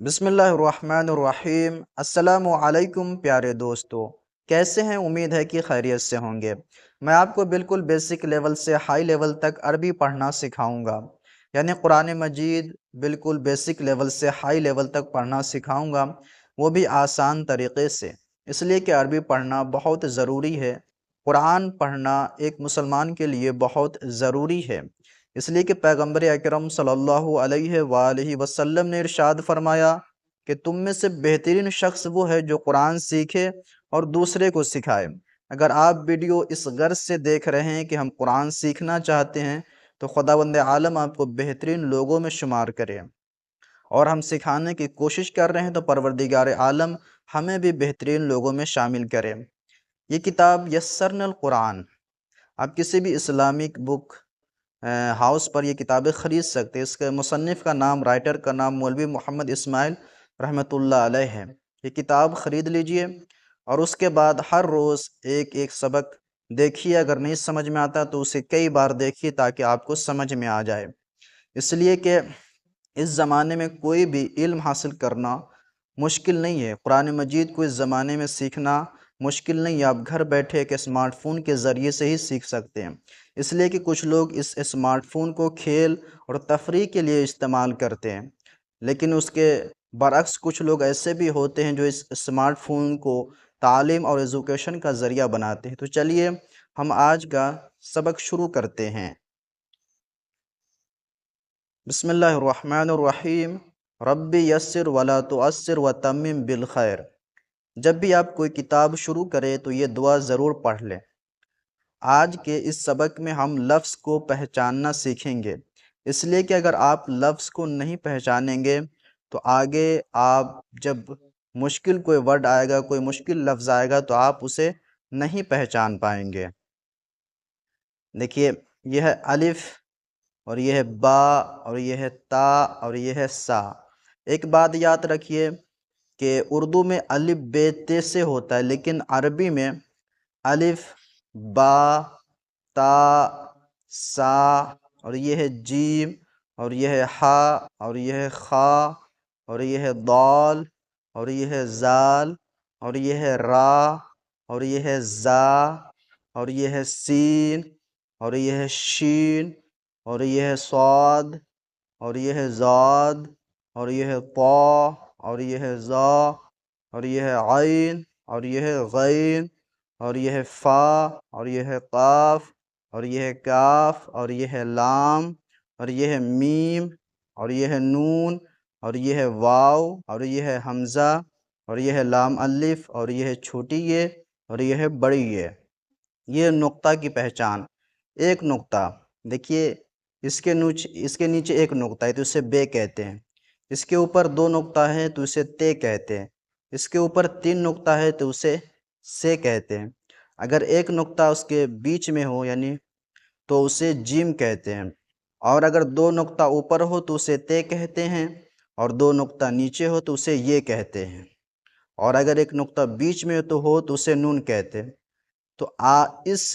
बिस्मिल्लाहिर्रहमानिर्रहीम। अस्सलामु अलैकुम प्यारे दोस्तों, कैसे हैं? उम्मीद है कि खैरियत से होंगे। मैं आपको बिल्कुल बेसिक लेवल से हाई लेवल तक अरबी पढ़ना सिखाऊंगा, यानी कुरान मजीद बिल्कुल बेसिक लेवल से हाई लेवल तक पढ़ना सिखाऊंगा, वो भी आसान तरीक़े से। इसलिए कि अरबी पढ़ना बहुत ज़रूरी है। कुरान पढ़ना एक मुसलमान के लिए बहुत ज़रूरी है। इसलिए कि पैगंबर अकरम सल्लल्लाहु अलैहि वसल्लम ने इरशाद फरमाया कि तुम में से बेहतरीन शख्स वो है जो कुरान सीखे और दूसरे को सिखाए। अगर आप वीडियो इस गर्ज से देख रहे हैं कि हम कुरान सीखना चाहते हैं, तो खुदावंद आलम आपको बेहतरीन लोगों में शुमार करे, और हम सिखाने की कोशिश कर रहे हैं तो परवरदिगार आलम हमें भी बेहतरीन लोगों में शामिल करे। ये किताब यस्सरनल कुरान, आप किसी भी इस्लामिक बुक हाउस पर ये किताबें ख़रीद सकते हैं। इसके मुसन्निफ़ का नाम, राइटर का नाम मौलवी मोहम्मद इस्माइल रहमतुल्लाह अलैह है। ये किताब ख़रीद लीजिए और उसके बाद हर रोज़ एक एक सबक देखिए। अगर नहीं समझ में आता तो उसे कई बार देखिए ताकि आपको समझ में आ जाए। इसलिए कि इस ज़माने में कोई भी इल्म हासिल करना मुश्किल नहीं है। कुरान मजीद को इस ज़माने में सीखना मुश्किल नहीं है। आप घर बैठे एक स्मार्टफ़ोन के ज़रिए से ही सीख सकते हैं। इसलिए कि कुछ लोग इस स्मार्टफ़ोन को खेल और तफरीह के लिए इस्तेमाल करते हैं, लेकिन उसके बरअक्स कुछ लोग ऐसे भी होते हैं जो इस स्मार्टफ़ोन को तालीम और एजुकेशन का ज़रिया बनाते हैं। तो चलिए हम आज का सबक शुरू करते हैं। बिस्मिल्लाहिर्रहमानिर्रहीम। रब्बी यस्सिर वला तुअस्सिर व तम्मिम बिल खैर। जब भी आप कोई किताब शुरू करें तो ये दुआ ज़रूर पढ़ लें। आज के इस सबक में हम लफ्ज़ को पहचानना सीखेंगे। इसलिए कि अगर आप लफ्ज़ को नहीं पहचानेंगे तो आगे आप जब मुश्किल कोई वर्ड आएगा, कोई मुश्किल लफ्ज़ आएगा तो आप उसे नहीं पहचान पाएंगे। देखिए, यह है अलिफ, और यह है बा, और यह है ता, और यह है सा। एक बात याद रखिए कि उर्दू में अलिफ बे ते से होता है, लेकिन अरबी में अलिफ, बा, ता, सा, और यह है जीम, और यह है हा, और यह है खा, और यह है दाल, और यह है जाल, और यह है रा, और यह है जा, और यह है सीन, और यह है शीन, और यह है स्वाद, और यह है ज़ाद, और यह है ता, और यह है ज़ा, और यह है आइन, और यह है गैन, और यह है फ़ा, और यह है क़ाफ़, और यह है काफ, और यह है लाम, और यह है मीम, और यह है नून, और यह है वाव, और यह है हमज़ा, और यह है लाम अलिफ, और यह है छोटी ये, और यह है बड़ी ये नुक्ता की पहचान। एक नुक्ता, देखिए इसके नीचे एक नुक्ता है तो इसे बे कहते हैं। इसके ऊपर दो नुक्ता है तो इसे ते कहते हैं। इसके ऊपर तीन नुक्ता है तो उसे से कहते हैं। अगर एक नुक्ता उसके बीच में हो यानी तो उसे जीम कहते हैं, और अगर दो नुक्ता ऊपर हो तो उसे ते कहते हैं, और दो नुक्ता नीचे हो तो उसे ये कहते हैं, और अगर एक नुक्ता बीच में तो उसे नून कहते हैं। तो इस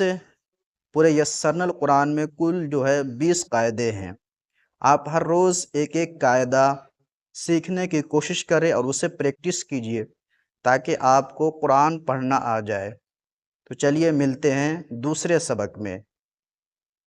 पूरे यस्सरनल कुरान में कुल जो है 20 कायदे हैं। आप हर रोज़ एक एक कायदा सीखने की कोशिश करें और उसे प्रैक्टिस कीजिए ताकि आपको कुरान पढ़ना आ जाए। तो चलिए मिलते हैं दूसरे सबक में।